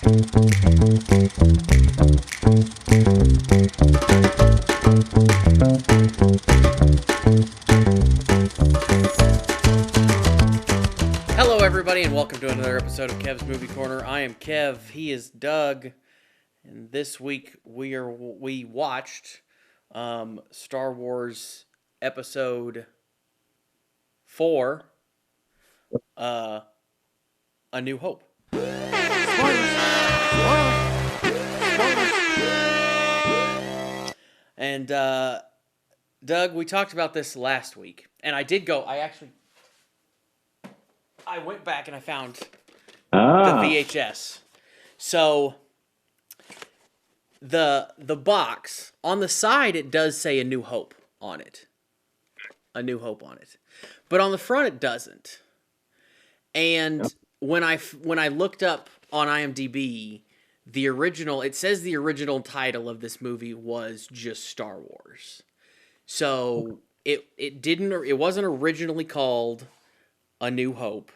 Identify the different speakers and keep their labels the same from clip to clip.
Speaker 1: Hello, everybody, and welcome to another episode of Kev's Movie Corner. I am Kev. He is Doug, and this week we watched Star Wars Episode 4, A New Hope. And Doug, we talked about this last week, and I went back and I found the VHS. So the box on the side, it does say A New Hope on it. A New Hope on it. But on the front it doesn't. And when I looked up on IMDb, it says the original title of this movie was just Star Wars. So it wasn't originally called A New Hope.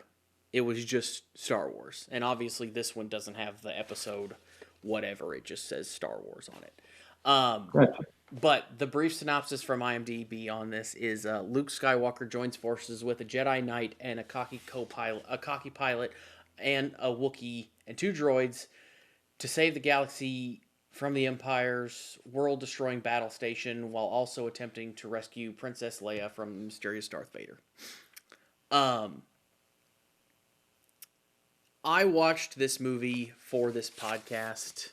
Speaker 1: It was just Star Wars. And obviously this one doesn't have the episode whatever. It just says Star Wars on it.
Speaker 2: Gotcha.
Speaker 1: But the brief synopsis from IMDb on this is Luke Skywalker joins forces with a Jedi Knight and a cocky pilot and a Wookiee and 2 droids to save the galaxy from the Empire's world-destroying battle station while also attempting to rescue Princess Leia from mysterious Darth Vader. I watched this movie for this podcast.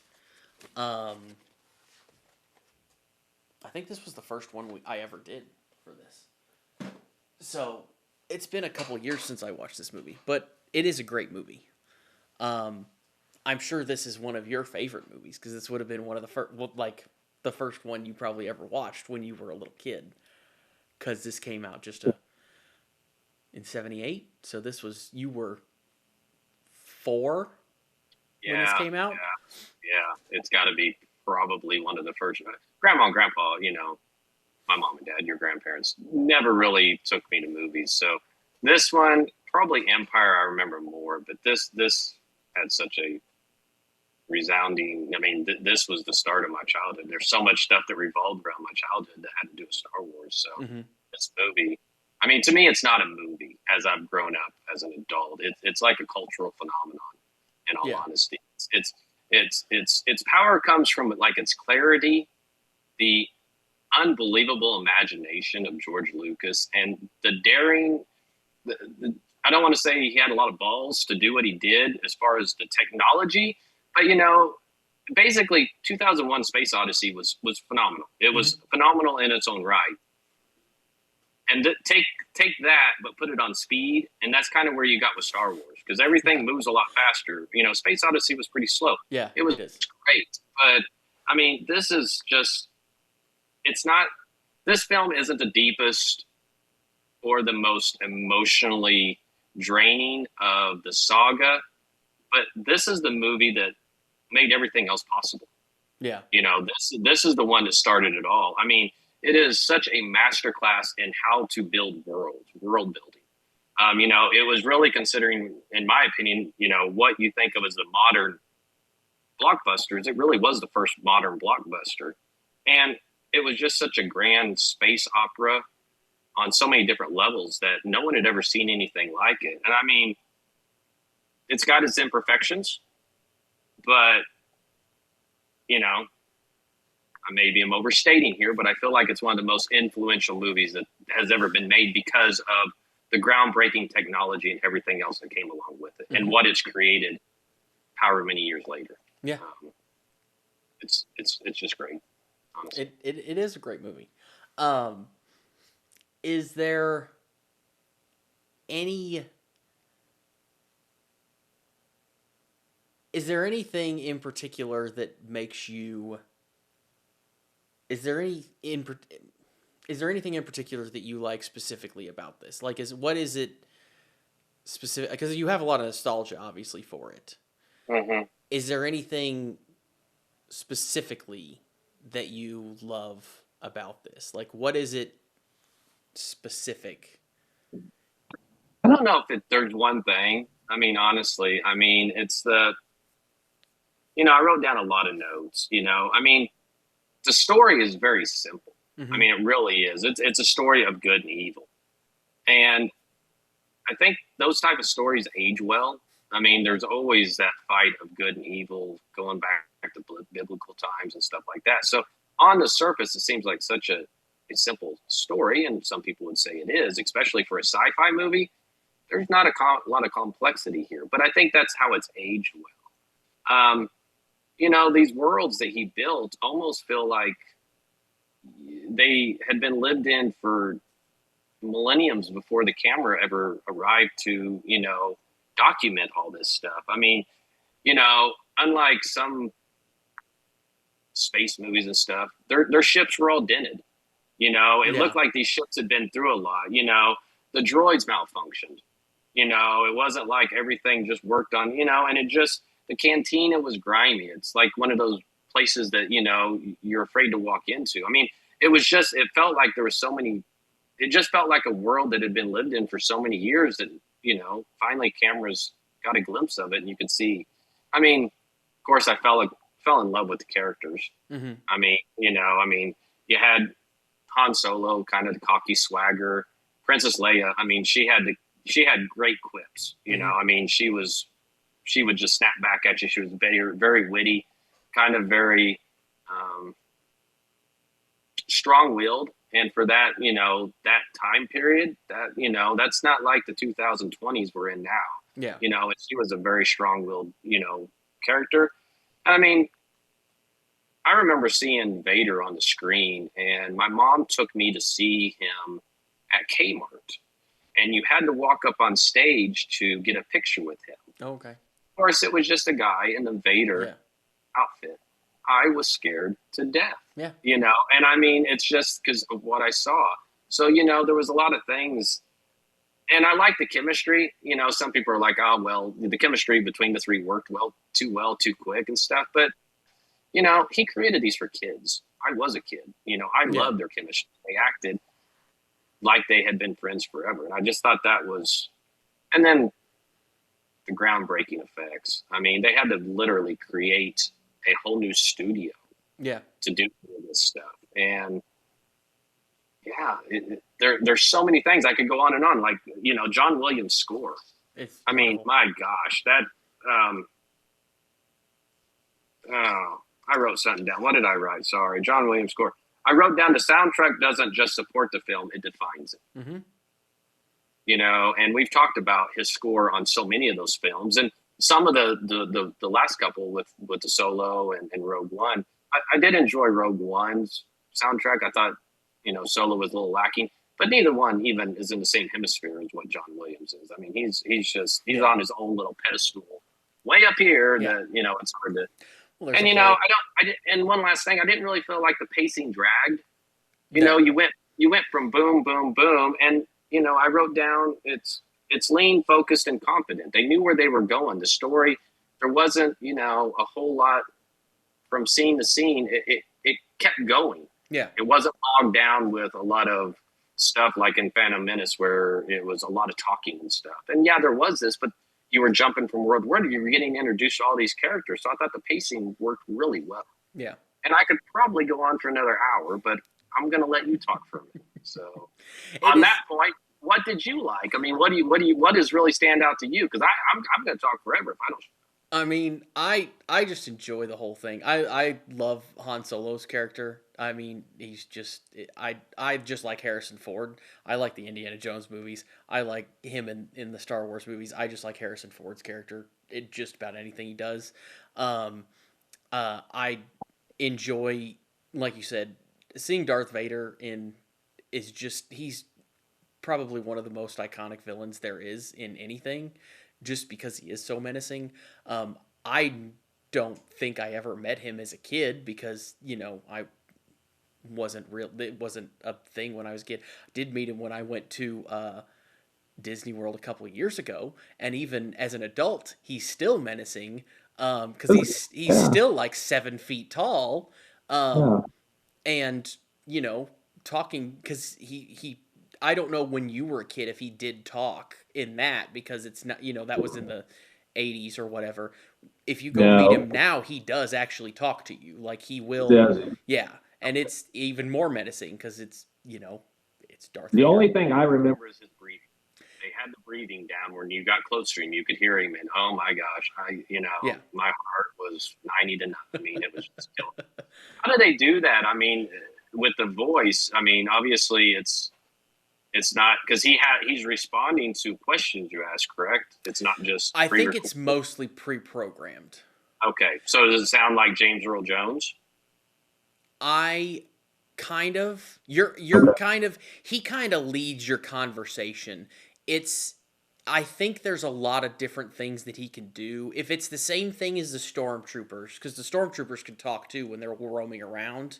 Speaker 1: I think this was the first one I ever did for this. So, it's been a couple years since I watched this movie, but it is a great movie. I'm sure this is one of your favorite movies, because this would have been one of the first one you probably ever watched when you were a little kid. Because this came out in 78, so you were 4 when this came out?
Speaker 3: Yeah. It's got to be probably one of the first. Grandma and Grandpa, my mom and dad, your grandparents, never really took me to movies. So this one, probably Empire, I remember more. But this had such a resounding. This was the start of my childhood. There's so much stuff that revolved around my childhood that had to do with Star Wars. So this movie, to me, it's not a movie. As I've grown up as an adult, it's like a cultural phenomenon. In all honesty, its power comes from its clarity, the unbelievable imagination of George Lucas, and the daring. I don't want to say he had a lot of balls to do what he did as far as the technology, but basically 2001: Space Odyssey was phenomenal. It was phenomenal in its own right. And take that, but put it on speed, and that's kind of where you got with Star Wars, because everything moves a lot faster. Space Odyssey was pretty slow.
Speaker 1: Yeah,
Speaker 3: it was great, but this is just. It's not. This film isn't the deepest or the most emotionally draining of the saga, but this is the movie that made everything else possible.
Speaker 1: Yeah,
Speaker 3: this is the one that started it all. It is such a masterclass in how to build world building. It was really considering, in my opinion, what you think of as the modern blockbusters. It really was the first modern blockbuster. And it was just such a grand space opera on so many different levels that no one had ever seen anything like it. And it's got its imperfections, but, maybe I'm overstating here, but I feel like it's one of the most influential movies that has ever been made because of the groundbreaking technology and everything else that came along with it and what it's created however many years later.
Speaker 1: Yeah.
Speaker 3: It's just great. Honestly.
Speaker 1: It is a great movie. Is there anything in particular that makes you? Is there anything in particular that you like specifically about this? What is it specific? Because you have a lot of nostalgia, obviously, for it.
Speaker 3: Mm-hmm.
Speaker 1: Is there anything specifically that you love about this? What is it specific?
Speaker 3: I don't know if there's one thing. Honestly, it's the I wrote down a lot of notes. I mean, the story is very simple. I
Speaker 1: Mm-hmm.
Speaker 3: mean, it really is. It's a story of good and evil, and I think those type of stories age well. I mean, there's always that fight of good and evil going back to biblical times and stuff like that. So on the surface, it seems like such a simple story, and some people would say it is, especially for a sci-fi movie. There's not a lot of complexity here, but I think that's how it's aged well. These worlds that he built almost feel like they had been lived in for millenniums before the camera ever arrived to, document all this stuff. I mean, unlike some space movies and stuff, their ships were all dented. It
Speaker 1: Yeah.
Speaker 3: looked like these ships had been through a lot. The droids malfunctioned. It wasn't like everything just worked on, and the cantina was grimy. It's like one of those places that, you're afraid to walk into. I mean, it felt like there was so many, it just felt like a world that had been lived in for so many years that, finally cameras got a glimpse of it and you could see. I mean, of course, I fell in love with the characters.
Speaker 1: Mm-hmm.
Speaker 3: I mean, you had Han Solo, kind of the cocky swagger. Princess Leia, I mean, she had great quips.
Speaker 1: Mm-hmm.
Speaker 3: I mean, she would just snap back at you. She was very, very witty, kind of very strong-willed. And for that, that time period, that's not like the 2020s we're in now.
Speaker 1: Yeah.
Speaker 3: And she was a very strong-willed, character. I mean, I remember seeing Vader on the screen, and my mom took me to see him at Kmart. And you had to walk up on stage to get a picture with him.
Speaker 1: Oh, okay.
Speaker 3: Of course, it was just a guy in the Vader
Speaker 1: Yeah.
Speaker 3: outfit. I was scared to death.
Speaker 1: Yeah.
Speaker 3: And I mean, it's just because of what I saw. So, there was a lot of things. And I like the chemistry. Some people are like, oh, well, the chemistry between the three worked too quick and stuff. But, he created these for kids. I was a kid. I
Speaker 1: Yeah.
Speaker 3: loved their chemistry. They acted like they had been friends forever. And I just thought that was, and then the groundbreaking effects. I mean, they had to literally create a whole new studio
Speaker 1: Yeah.
Speaker 3: to do this stuff. And yeah, there's so many things I could go on and on. Like, John Williams' score.
Speaker 1: It's
Speaker 3: I mean,
Speaker 1: wonderful.
Speaker 3: my gosh, that, oh, I wrote something down. What did I write? Sorry. John Williams' score. I wrote down the soundtrack doesn't just support the film, it defines it.
Speaker 1: Mm-hmm.
Speaker 3: And we've talked about his score on so many of those films, and some of the last couple with the Solo and Rogue One. I did enjoy Rogue One's soundtrack. I thought, Solo was a little lacking, but neither one even is in the same hemisphere as what John Williams is. I mean, he's
Speaker 1: Yeah.
Speaker 3: on his own little pedestal, way up here.
Speaker 1: Yeah.
Speaker 3: That it's hard to.
Speaker 1: Well, there's
Speaker 3: And
Speaker 1: a
Speaker 3: I
Speaker 1: whole.
Speaker 3: don't. And one last thing, I didn't really feel like the pacing dragged.
Speaker 1: No.
Speaker 3: You went from boom, boom, boom, and I wrote down it's lean, focused, and confident. They knew where they were going. The story, there wasn't a whole lot from scene to scene. It kept going.
Speaker 1: Yeah.
Speaker 3: It wasn't bogged down with a lot of stuff like in Phantom Menace where it was a lot of talking and stuff. And yeah, there was this, but you were jumping from world to world. You were getting introduced to all these characters. So I thought the pacing worked really well.
Speaker 1: Yeah.
Speaker 3: And I could probably go on for another hour, but I'm going to let you talk for a minute. So
Speaker 1: It
Speaker 3: on
Speaker 1: is-
Speaker 3: that point, what did you like? I mean, what does really stand out to you? Because I'm going to talk forever if I don't.
Speaker 1: I mean, I just enjoy the whole thing. I love Han Solo's character. I mean, he's just I just like Harrison Ford. I like the Indiana Jones movies. I like him in the Star Wars movies. I just like Harrison Ford's character in just about anything he does. I enjoy, like you said, seeing Darth Vader he's probably one of the most iconic villains there is in anything, just because he is so menacing. I don't think I ever met him as a kid because I wasn't real. It wasn't a thing when I was a kid. I did meet him when I went to Disney World a couple of years ago, and even as an adult, he's still menacing. Because he's still like 7 feet tall, and talking because he I don't know when you were a kid if he did talk in that because it's not that was in the 80s or whatever. If you go meet
Speaker 2: No,
Speaker 1: him now, he does actually talk to you. Like he will,
Speaker 2: does it?
Speaker 1: yeah. And it's even more menacing because it's it's Darth
Speaker 2: The
Speaker 1: Vader.
Speaker 2: only thing I remember
Speaker 3: Is his breathing. They had the breathing down when you got close to him. You could hear him, and oh my gosh,
Speaker 1: Yeah,
Speaker 3: my heart was 90 to 9. I mean, it was just killing. How do they do that? I mean, with the voice. I mean, obviously, it's not because he's responding to questions you ask. Correct? It's not just
Speaker 1: I think
Speaker 3: pre-recorded.
Speaker 1: it's mostly pre-programmed.
Speaker 3: Okay, so does it sound like James Earl Jones?
Speaker 1: I kind of you're kind of he kind of leads your conversation. It's I think there's a lot of different things that he can do. If it's the same thing as the stormtroopers, because the stormtroopers can talk too when they're roaming around.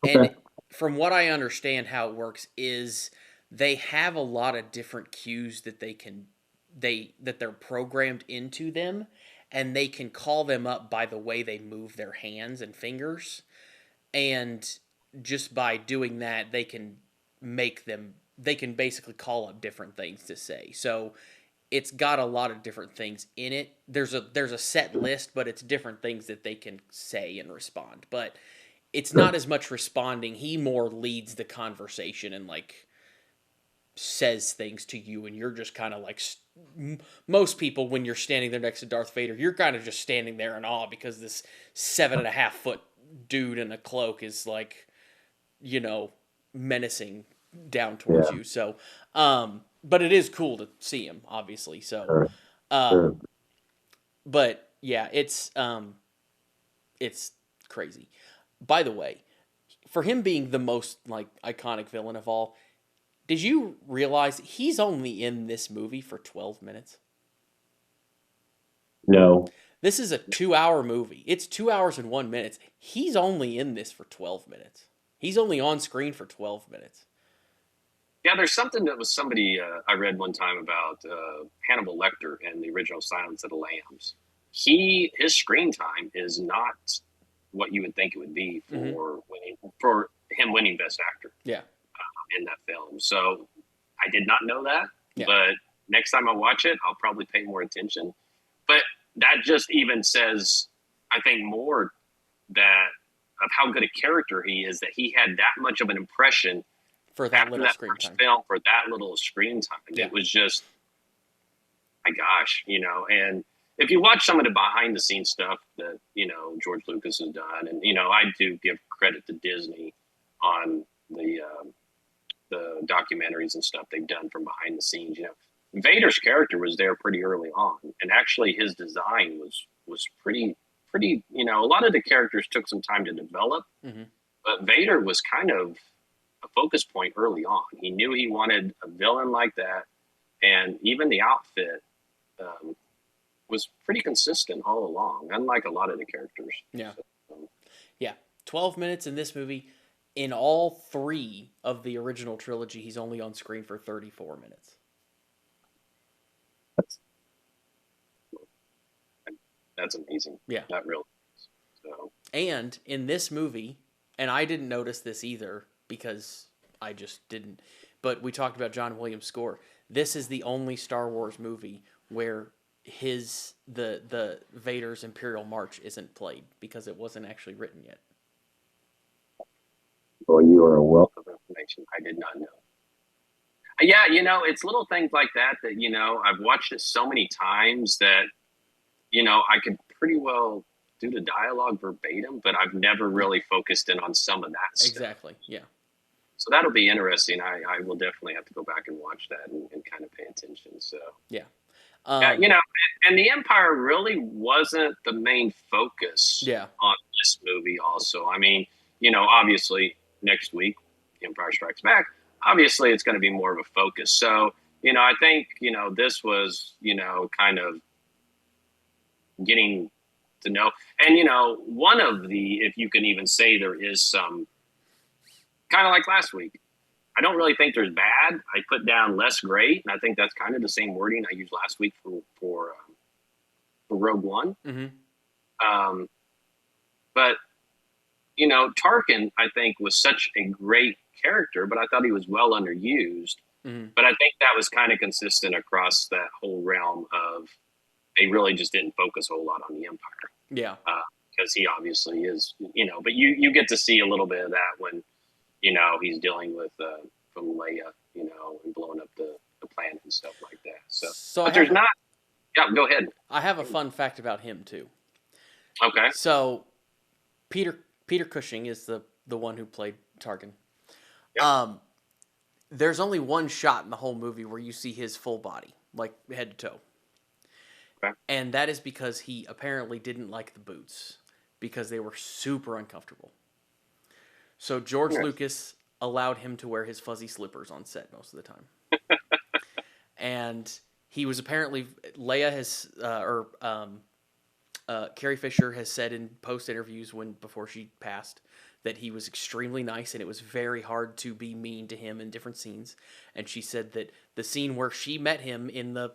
Speaker 1: And
Speaker 2: Okay.
Speaker 1: from what I understand, how it works is they have a lot of different cues that they're programmed into them, and they can call them up by the way they move their hands and fingers, and just by doing that, they can basically call up different things to say. So it's got a lot of different things in it. There's a set list, but it's different things that they can say and respond. But it's not as much responding. He more leads the conversation and like says things to you, and you're just kind of like most people when you're standing there next to Darth Vader, you're kind of just standing there in awe because this 7.5 foot dude in a cloak is like, menacing down towards
Speaker 2: Yeah.
Speaker 1: you. So, but it is cool to see him, obviously. So,
Speaker 2: Sure.
Speaker 1: um,
Speaker 2: Sure.
Speaker 1: but yeah, it's crazy. By the way, for him being the most like iconic villain of all, did you realize he's only in this movie for 12 minutes?
Speaker 2: No.
Speaker 1: This is a 2 hour movie. It's 2 hours and 1 minute. He's only in this for 12 minutes. He's only on screen for 12 minutes.
Speaker 3: Yeah, there's something that was somebody I read one time about Hannibal Lecter and the original Silence of the Lambs. His screen time is not what you would think it would be
Speaker 1: Mm-hmm.
Speaker 3: for him winning Best Actor
Speaker 1: Yeah.
Speaker 3: in that film. So I did not know that,
Speaker 1: Yeah.
Speaker 3: but next time I watch it, I'll probably pay more attention. But that just even says, I think, more that of how good a character he is, that he had that much of an impression
Speaker 1: For that
Speaker 3: after
Speaker 1: little
Speaker 3: that
Speaker 1: screen
Speaker 3: first
Speaker 1: time.
Speaker 3: film for that little screen time.
Speaker 1: Yeah.
Speaker 3: It was just, my gosh, and if you watch some of the behind the scenes stuff that, George Lucas has done, and, I do give credit to Disney on the documentaries and stuff they've done from behind the scenes, Vader's character was there pretty early on, and actually his design was pretty, a lot of the characters took some time to develop,
Speaker 1: Mm-hmm.
Speaker 3: but Vader was kind of a focus point early on. He knew he wanted a villain like that, and even the outfit was pretty consistent all along, unlike a lot of the characters.
Speaker 1: Yeah.
Speaker 3: So,
Speaker 1: Yeah. 12 minutes in this movie. In all three of the original trilogy, he's only on screen for 34 minutes.
Speaker 3: that's amazing.
Speaker 1: Yeah.
Speaker 3: That really is. So,
Speaker 1: And in this movie, and I didn't notice this either because I just didn't, but we talked about John Williams' score. This is the only Star Wars movie where the Vader's Imperial March isn't played because it wasn't actually written yet.
Speaker 2: Well, you are a wealth
Speaker 3: of information I did not know. Yeah, it's little things like that I've watched it so many times that, I could pretty well do the dialogue verbatim, but I've never really focused in on some of that stuff.
Speaker 1: Exactly. Yeah.
Speaker 3: So that'll be interesting. I will definitely have to go back and watch that and kind of pay attention. So
Speaker 1: Yeah.
Speaker 3: And the Empire really wasn't the main focus
Speaker 1: Yeah.
Speaker 3: on this movie. Also, I mean, obviously next week, Empire Strikes Back. Obviously, it's going to be more of a focus. So, I think this was kind of getting to know, and one of the, if you can even say there is some, kind of like last week. I don't really think there's bad. I put down less great, and I think that's kind of the same wording I used last week for Rogue One.
Speaker 1: Mm-hmm.
Speaker 3: But Tarkin, I think, was such a great character, but I thought he was well underused.
Speaker 1: Mm-hmm.
Speaker 3: But I think that was kind of consistent across that whole realm of they really just didn't focus a whole lot on the Empire.
Speaker 1: Yeah.
Speaker 3: Because he obviously is, but you get to see a little bit of that when, he's dealing with from Leia, and blowing up the planet and stuff like that. So but there's not. Yeah, go ahead.
Speaker 1: I have a fun fact about him too.
Speaker 3: Okay.
Speaker 1: So Peter Cushing is the one who played Tarkin.
Speaker 3: Yep.
Speaker 1: There's only one shot in the whole movie where you see his full body, like head to toe.
Speaker 3: Okay.
Speaker 1: And that is because he apparently didn't like the boots because they were super uncomfortable. So George Lucas allowed him to wear his fuzzy slippers on set most of the time. And he was apparently, Leia has, Carrie Fisher has said in post interviews before she passed that he was extremely nice and it was very hard to be mean to him in different scenes. And she said that the scene where she met him in the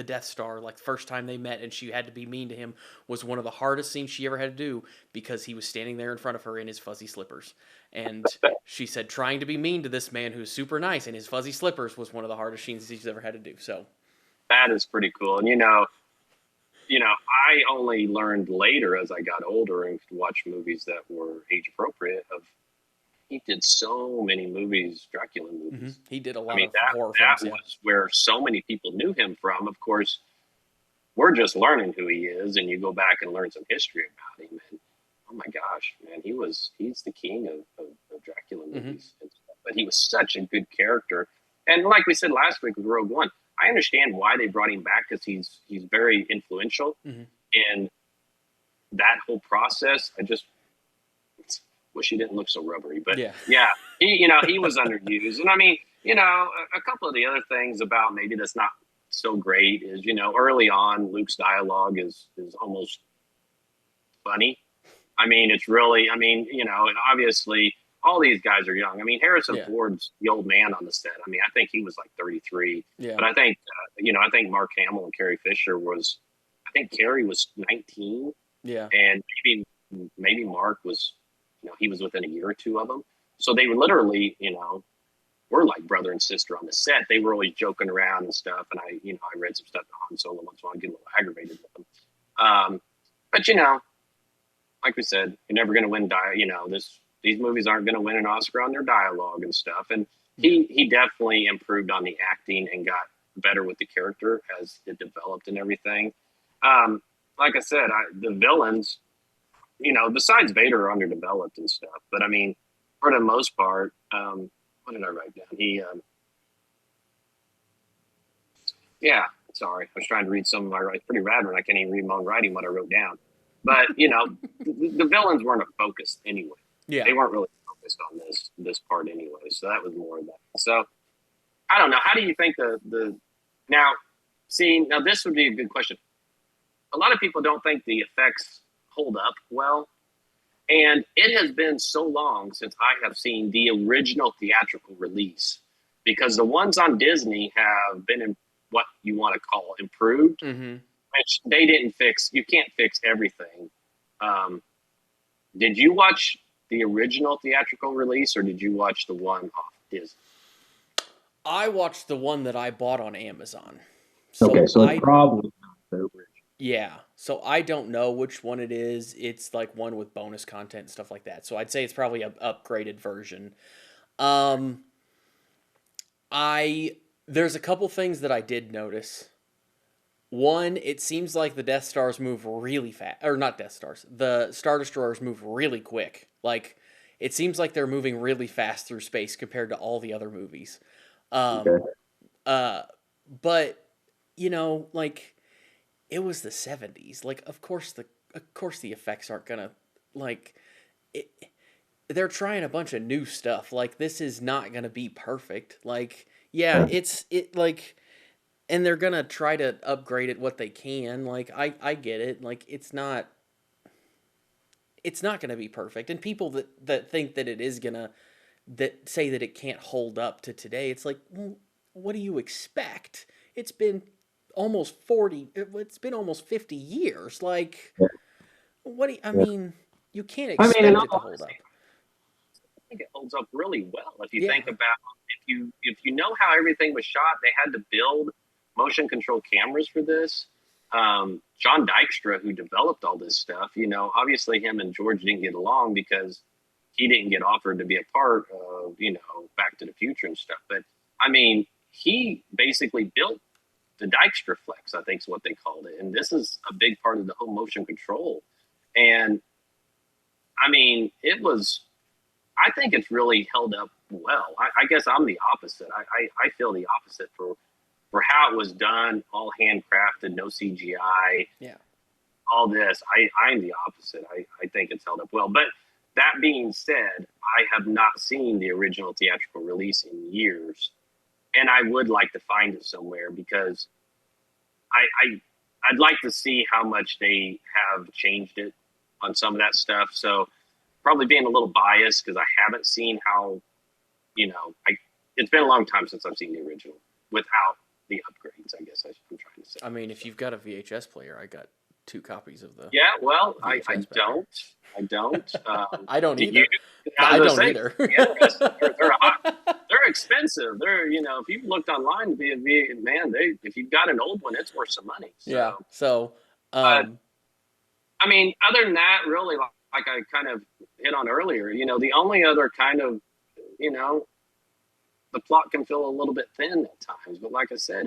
Speaker 1: Death Star, like the first time they met and she had to be mean to him, was one of the hardest scenes she ever had to do because he was standing there in front of her in his fuzzy slippers. And she said trying to be mean to this man who's super nice in his fuzzy slippers was one of the hardest scenes she's ever had to do. So
Speaker 3: that is pretty cool. And I only learned later as I got older and could watch movies that were age appropriate. He did so many movies, Dracula movies.
Speaker 1: Mm-hmm. He did a lot of horror films.
Speaker 3: That was where so many people knew him from. Of course, we're just learning who he is, and you go back and learn some history about him. And oh my gosh, man, he's the king of Dracula movies. Mm-hmm. But he was such a good character. And like we said last week with Rogue One, I understand why they brought him back because he's very influential in that whole process. I just wish he didn't look so rubbery, but he was underused. And I mean, a couple of the other things about maybe that's not so great is, early on Luke's dialogue is almost funny. I mean, it's really, obviously all these guys are young. I mean, Harrison Ford's the old man on the set. I mean, I think he was like 33. Yeah. But I think, I think Mark Hamill and Carrie Fisher Carrie was 19. Yeah. And maybe Mark was, he was within a year or two of them. So they were literally, were like brother and sister on the set. They were always joking around and stuff. And I read some stuff to Han Solo once in a while, get a little aggravated with them. But, like we said, you're never going to win, these movies aren't going to win an Oscar on their dialogue and stuff. And he definitely improved on the acting and got better with the character as it developed and everything. Like I said, the villains, besides Vader, are underdeveloped and stuff. But I mean, for the most part, what did I write down? Sorry. I was trying to read some of my writing. It's pretty rad when I can't even read my own writing what I wrote down. But, the villains weren't a focus anyway. Yeah. They weren't really focused on this part anyway. So that was more of that. So I don't know. How do you think now this would be a good question. A lot of people don't think the effects hold up well. And it has been so long since I have seen the original theatrical release because the ones on Disney have been in what you want to call improved, which they didn't fix. You can't fix everything. Did you watch the original theatrical release or did you watch the one off Disney?
Speaker 1: I watched the one that I bought on Amazon.
Speaker 2: So it's probably not the original.
Speaker 1: Yeah, so I don't know which one it is. It's like one with bonus content and stuff like that. So I'd say it's probably an upgraded version. There's a couple things that I did notice. One, it seems like the Death Stars move really fast. Or not Death Stars. The Star Destroyers move really quick. Like, it seems like they're moving really fast through space compared to all the other movies. But, like, it was the 70s. Like, of course the effects aren't gonna, like, they're trying a bunch of new stuff. Like, this is not gonna be perfect. Like, yeah, and they're gonna try to upgrade it what they can. Like, I get it. Like, it's not gonna be perfect. And people that think that it is gonna, that say that it can't hold up to today, it's like, well, what do you expect? It's been almost 50 years. Like, I mean, you can't expect it to hold up.
Speaker 3: I think it holds up really well. If you think about, if you know how everything was shot, they had to build motion control cameras for this. John Dykstra, who developed all this stuff, obviously him and George didn't get along because he didn't get offered to be a part of, Back to the Future and stuff. But I mean, he basically built the Dykstra Flex, I think is what they called it. And this is a big part of the whole motion control. And I mean, I think it's really held up well. I guess I'm the opposite. I feel the opposite for how it was done, all handcrafted, no CGI.
Speaker 1: Yeah.
Speaker 3: All this. I'm the opposite. I think it's held up well. But that being said, I have not seen the original theatrical release in years. And I would like to find it somewhere because I'd like to see how much they have changed it on some of that stuff. So probably being a little biased because I haven't seen how, it's been a long time since I've seen the original without the upgrades, I guess I'm trying to say.
Speaker 1: I mean, if you've got a VHS player, I got 2 copies of the.
Speaker 3: Yeah, well, I don't. I don't.
Speaker 1: I don't either. I don't either.
Speaker 3: They're expensive. If you've looked online to be a man, if you've got an old one, it's worth some money. So.
Speaker 1: Yeah. So,
Speaker 3: I mean, other than that, really, like I kind of hit on earlier, the only other kind of, the plot can feel a little bit thin at times, but like I said,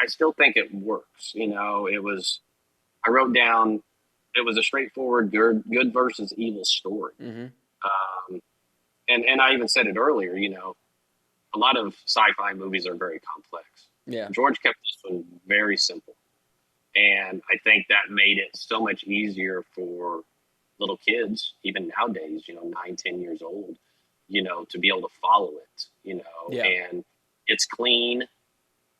Speaker 3: I still think it works. I wrote down, it was a straightforward good versus evil story.
Speaker 1: Mm-hmm.
Speaker 3: And I even said it earlier, a lot of sci-fi movies are very complex.
Speaker 1: Yeah.
Speaker 3: George kept this one very simple. And I think that made it so much easier for little kids, even nowadays, 9, 10 years old, to be able to follow it,
Speaker 1: Yeah.
Speaker 3: And it's clean.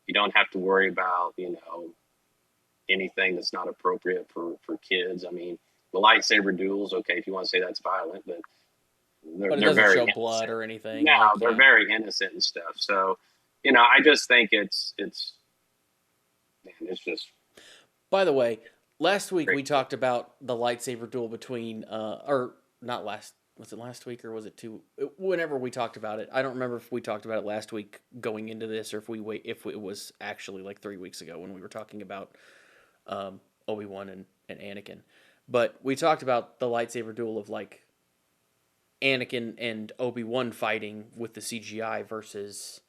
Speaker 3: You don't have to worry about, anything that's not appropriate for kids. I mean, the lightsaber duels, okay, if you want to say that's violent, but
Speaker 1: it doesn't
Speaker 3: very
Speaker 1: show
Speaker 3: innocent.
Speaker 1: Blood or anything.
Speaker 3: No, they're very innocent and stuff. So, I just think it's just.
Speaker 1: By the way, last week we talked about the lightsaber duel between, or not last. Was it last week or was it 2? Whenever we talked about it, I don't remember if we talked about it last week going into this, or if it was actually like 3 weeks ago when we were talking about Obi-Wan and Anakin. But we talked about the lightsaber duel of like Anakin and Obi-Wan fighting with the CGI versus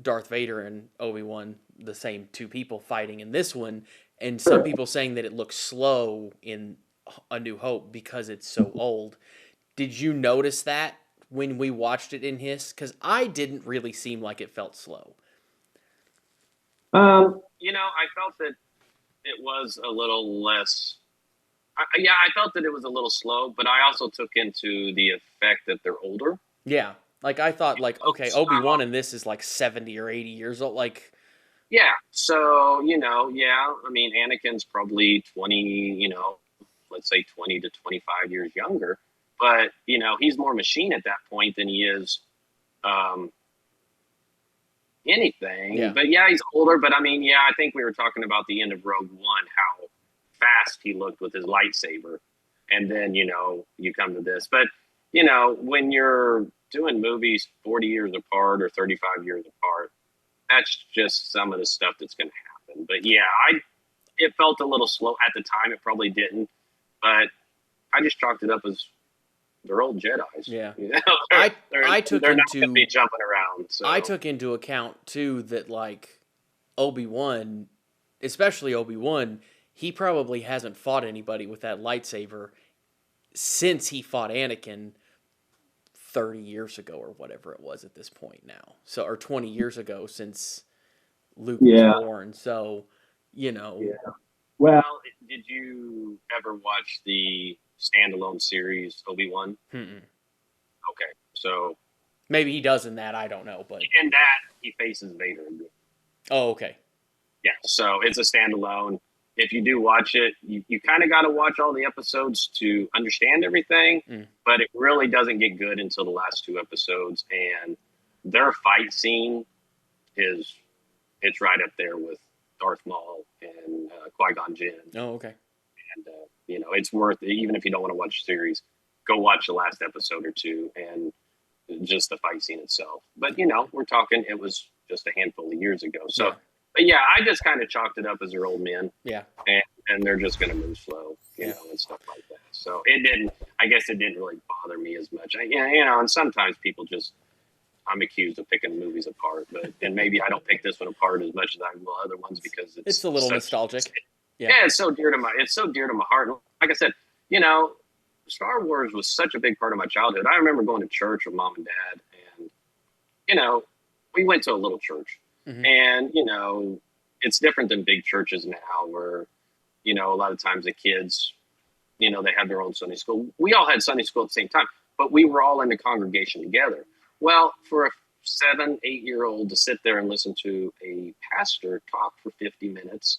Speaker 1: Darth Vader and Obi-Wan, the same 2 people fighting in this one, and some people saying that it looks slow in A New Hope because it's so old. Did you notice that when we watched it in his? Because I didn't really seem like it felt slow.
Speaker 3: I felt that it was a little less. I felt that it was a little slow, but I also took into the effect that they're older.
Speaker 1: Yeah, like I thought, like okay, Obi-Wan in this is like 70 or 80 years old, like.
Speaker 3: Yeah, so I mean, Anakin's probably 20, let's say 20 to 25 years younger, but he's more machine at that point than he is anything.
Speaker 1: Yeah.
Speaker 3: But yeah, he's older. But I mean, yeah, I think we were talking about the end of Rogue One, how fast he looked with his lightsaber, and then you come to this. But when you're doing movies 40 years apart or 35 years apart, that's just some of the stuff that's going to happen. But yeah, it felt a little slow at the time. It probably didn't. But I just chalked it up as they're old Jedis.
Speaker 1: Yeah,
Speaker 3: I took they're not going to be jumping around. So.
Speaker 1: I took into account too that like Obi-Wan, especially Obi-Wan, he probably hasn't fought anybody with that lightsaber since he fought Anakin 30 years ago or whatever it was at this point now. So or 20 years ago since Luke was born. So
Speaker 2: Yeah.
Speaker 3: Well, did you ever watch the standalone series Obi-Wan?
Speaker 1: Mm-mm.
Speaker 3: Okay, so
Speaker 1: maybe he does in that. I don't know, but
Speaker 3: in that he faces Vader.
Speaker 1: Oh, okay.
Speaker 3: Yeah, so it's a standalone. If you do watch it, you kind of got to watch all the episodes to understand everything, but it really doesn't get good until the last 2 episodes. And their fight scene it's right up there with Darth Maul and Qui-Gon Jinn.
Speaker 1: Oh, okay.
Speaker 3: And, it's worth it. Even if you don't want to watch the series, go watch the last episode or 2 and just the fight scene itself. But, we're talking, it was just a handful of years ago. So, But yeah, I just kind of chalked it up as they're old men.
Speaker 1: Yeah.
Speaker 3: And they're just going to move slow, you know, and stuff like that. So I guess it didn't really bother me as much. And sometimes people I'm accused of picking movies apart, and maybe I don't pick this one apart as much as I will other ones because
Speaker 1: it's a little nostalgic.
Speaker 3: Yeah, it's so dear to my heart. Like I said, Star Wars was such a big part of my childhood. I remember going to church with mom and dad, and we went to a little church, and it's different than big churches now, where a lot of times the kids, they have their own Sunday school. We all had Sunday school at the same time, but we were all in the congregation together. Well, for a 7, 8-year-old to sit there and listen to a pastor talk for 50 minutes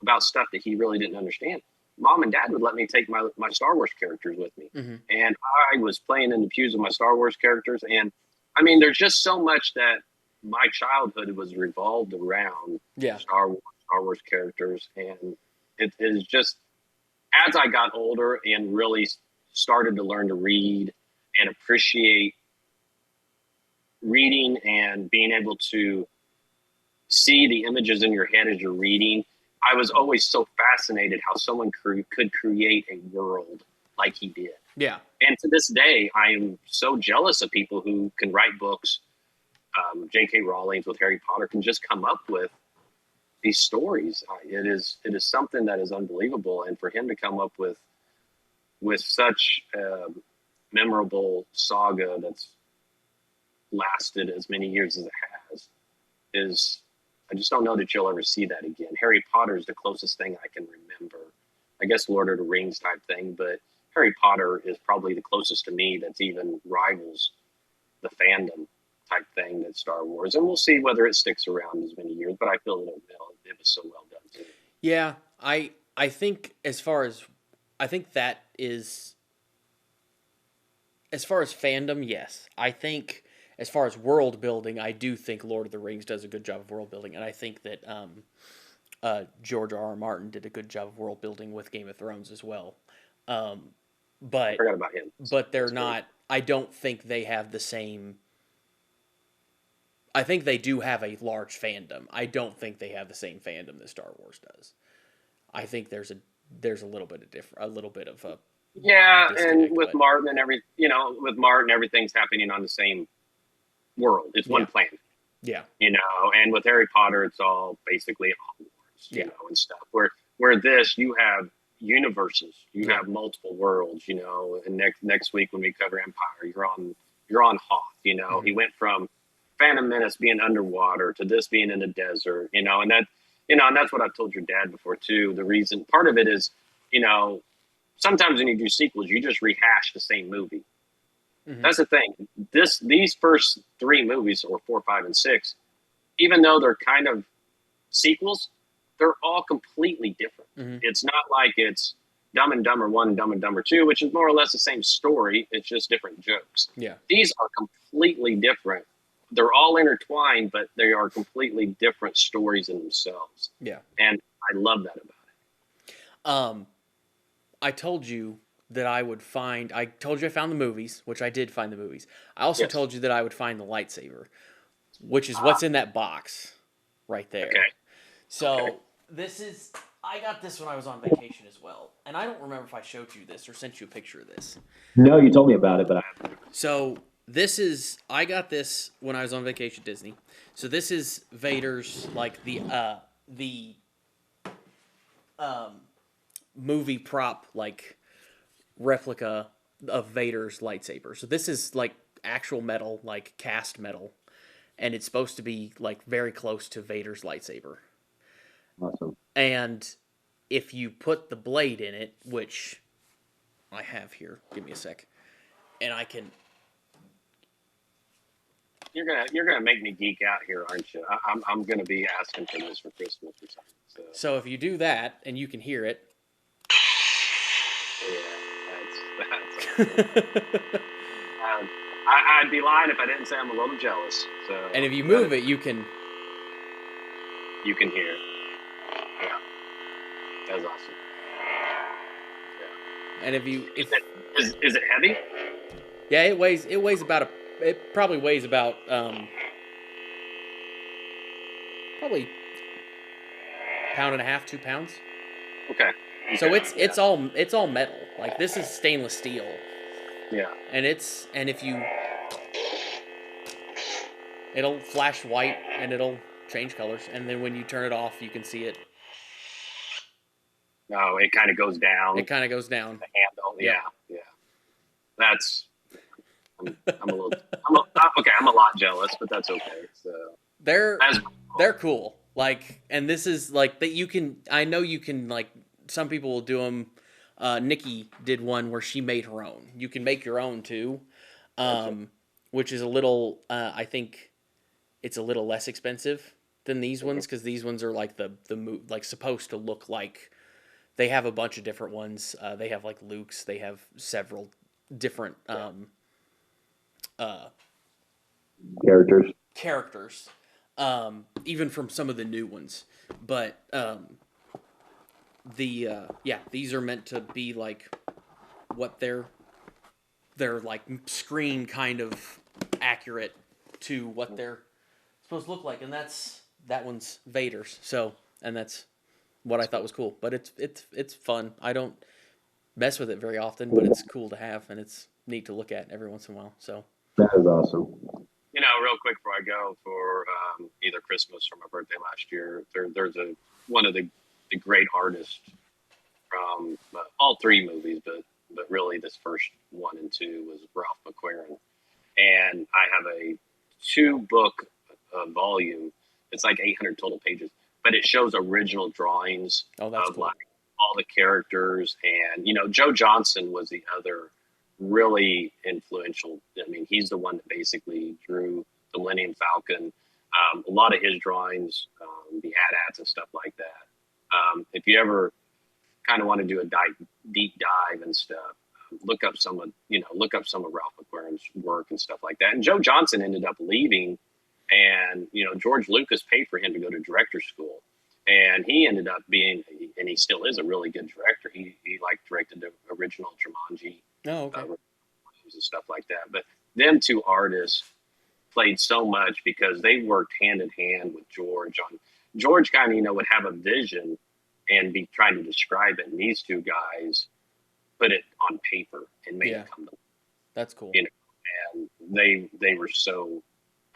Speaker 3: about stuff that he really didn't understand, mom and dad would let me take my Star Wars characters with me. And I was playing in the pews with my Star Wars characters. And I mean, there's just so much that my childhood was revolved around Star Wars characters. And it is just, as I got older and really started to learn to read and appreciate reading and being able to see the images in your head as you're reading, I was always so fascinated how someone could create a world like he did.
Speaker 1: Yeah.
Speaker 3: And to this day, I am so jealous of people who can write books. J.K. Rowling with Harry Potter can just come up with these stories. It is something that is unbelievable. And for him to come up with such a memorable saga that's lasted as many years as it has I just don't know that you'll ever see that again. Harry Potter is the closest thing I can remember. I guess Lord of the Rings type thing, but Harry Potter is probably the closest to me that's even rivals the fandom type thing that's Star Wars. And we'll see whether it sticks around as many years, but I feel that it was so well done too.
Speaker 1: Yeah, I think as far as fandom, yes. I think as far as world building, I do think Lord of the Rings does a good job of world building, and I think that George R.R. Martin did a good job of world building with Game of Thrones as well. But
Speaker 3: I forgot about him.
Speaker 1: But they're not. I don't think they have the same. I think they do have a large fandom. I don't think they have the same fandom that Star Wars does. I think there's a little bit of a.
Speaker 3: Yeah, and with Martin and everything's happening on the same world. It's one planet.
Speaker 1: Yeah.
Speaker 3: And with Harry Potter, it's all basically Hogwarts, and stuff. Where this, you have universes, you have multiple worlds, and next week when we cover Empire, you're on Hoth, He went from Phantom Menace being underwater to this being in the desert, and that's what I've told your dad before too. The reason, part of it is, sometimes when you do sequels, you just rehash the same movie. That's the thing. These first 3 movies, or 4, 5, and 6, even though they're kind of sequels, they're all completely different. It's not like it's Dumb and Dumber 1 and Dumb and Dumber 2, which is more or less the same story. It's just different jokes. Yeah. These are completely different. They're all intertwined, but they are completely different stories in themselves. Yeah. And I love that about it.
Speaker 1: I told you that I found the movies, which I did find the movies. I also told you that I would find the lightsaber, which is what's in that box right there. Okay. So I got this when I was on vacation as well. And I don't remember if I showed you this or sent you a picture of this.
Speaker 2: No, you told me about it, but I haven't.
Speaker 1: So I got this when I was on vacation at Disney. So this is Vader's, the movie prop, replica of Vader's lightsaber. So this is actual metal, cast metal, and it's supposed to be very close to Vader's lightsaber.
Speaker 2: Awesome.
Speaker 1: And if you put the blade in it, which I have here, give me a sec, and I can.
Speaker 3: You're gonna make me geek out here, aren't you? I'm gonna be asking for this for Christmas or something.
Speaker 1: So if you do that and you can hear it.
Speaker 3: Yeah. I'd be lying if I didn't say I'm a little jealous. So,
Speaker 1: and if you move it, you can
Speaker 3: hear. Yeah, that's awesome. Yeah.
Speaker 1: And
Speaker 3: is it heavy?
Speaker 1: Yeah, it weighs about probably weighs about probably pound and a half, 2 pounds.
Speaker 3: Okay.
Speaker 1: So it's all metal. Like this is stainless steel.
Speaker 3: Yeah.
Speaker 1: And if you, it'll flash white and it'll change colors, and then when you turn it off, you can see it.
Speaker 3: No, it kind of goes down.
Speaker 1: It kind of goes down.
Speaker 3: The handle.
Speaker 1: Yep.
Speaker 3: Yeah. That's. I'm a lot jealous, but that's okay. So
Speaker 1: they're cool. Like, and this is like that you can. I know you can, like, some people will do them. Nikki did one where she made her own. You can make your own too, which is a little. I think it's a little less expensive than these ones, because these ones are like like supposed to look like. They have a bunch of different ones. They have like Luke's. They have several different characters, even from some of the new ones. But these are meant to be like what they're like screen kind of accurate to what they're supposed to look like, and that one's Vader's. So, and that's what I thought was cool. But it's fun. I don't mess with it very often, but it's cool to have, and it's neat to look at every once in a while. So
Speaker 2: that is awesome.
Speaker 3: You know, real quick before I go, for either Christmas or my birthday last year, there's one of the great artists from all three movies, but really this first 1 and 2 was Ralph McQuarrie, and I have a 2-book volume. It's like 800 total pages, but it shows original drawings
Speaker 1: cool.
Speaker 3: Like all the characters, and Joe Johnston was the other really influential. I mean, he's the one that basically drew the Millennium Falcon. A lot of his drawings, the AT-ATs and stuff like that. If you ever kind of want to do a deep dive and stuff, look up some of Ralph McQuarrie's work and stuff like that. And Joe Johnston ended up leaving, and George Lucas paid for him to go to director school, and he ended up being, and he still is, a really good director. He like directed the original Jumanji.
Speaker 1: Oh, okay.
Speaker 3: And stuff like that. But them two artists played so much because they worked hand in hand with George. George kind of would have a vision and be trying to describe it, and these two guys put it on paper and made it come to life.
Speaker 1: That's cool.
Speaker 3: And they were so.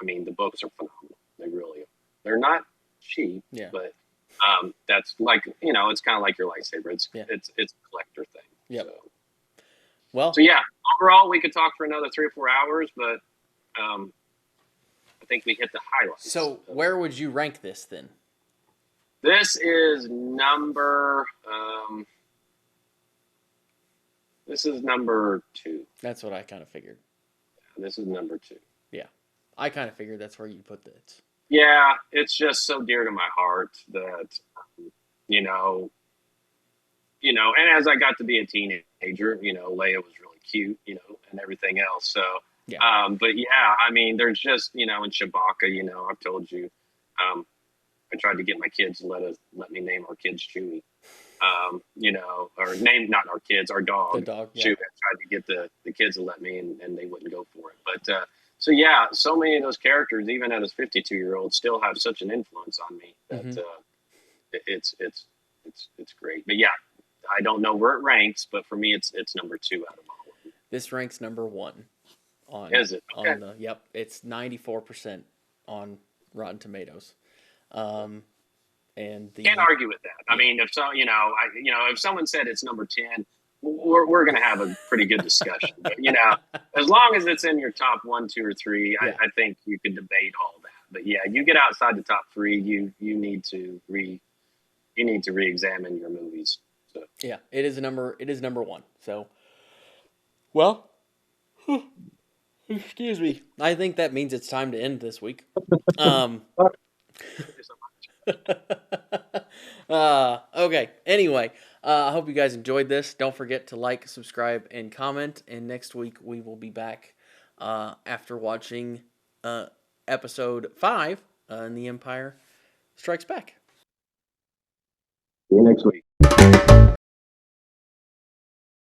Speaker 3: I mean, the books are phenomenal. They really are. They're not cheap, but that's like it's kind of like your lightsaber. It's a collector thing.
Speaker 1: Yeah.
Speaker 3: So yeah, overall we could talk for another 3 or 4 hours, but I think we hit the highlights.
Speaker 1: So where would you rank this then?
Speaker 3: This is number 2.
Speaker 1: That's what I kind of figured.
Speaker 3: This is number 2.
Speaker 1: Yeah, I kind of figured that's where you put this.
Speaker 3: Yeah, it's just so dear to my heart that and as I got to be a teenager, Leia was really cute, and everything else. So, but yeah, I mean, there's just, in Chewbacca, I've told you, I tried to get my kids to let me name our kids Chewie, or name, not our kids, our dog.
Speaker 1: The dog, yeah.
Speaker 3: Chewie. I tried to get the kids to let me, and they wouldn't go for it. But, so yeah, so many of those characters, even as a 52-year-old, still have such an influence on me that it's great. But yeah, I don't know where it ranks, but for me, it's number 2 out of all of them.
Speaker 1: This ranks number 1 on.
Speaker 3: Is it? Okay.
Speaker 1: It's 94% on Rotten Tomatoes. And
Speaker 3: can't argue with that. I mean, if if someone said it's number 10, we're going to have a pretty good discussion. But, as long as it's in your top 1, 2, or 3, I think you can debate all that. But yeah, you get outside the top 3, you need to re-examine your movies. So.
Speaker 1: Yeah, it is number 1. So, well, excuse me. I think that means it's time to end this week. Okay. Anyway, I hope you guys enjoyed this. Don't forget to like, subscribe, and comment. And next week we will be back after watching episode 5 in The Empire Strikes Back.
Speaker 2: See you next week.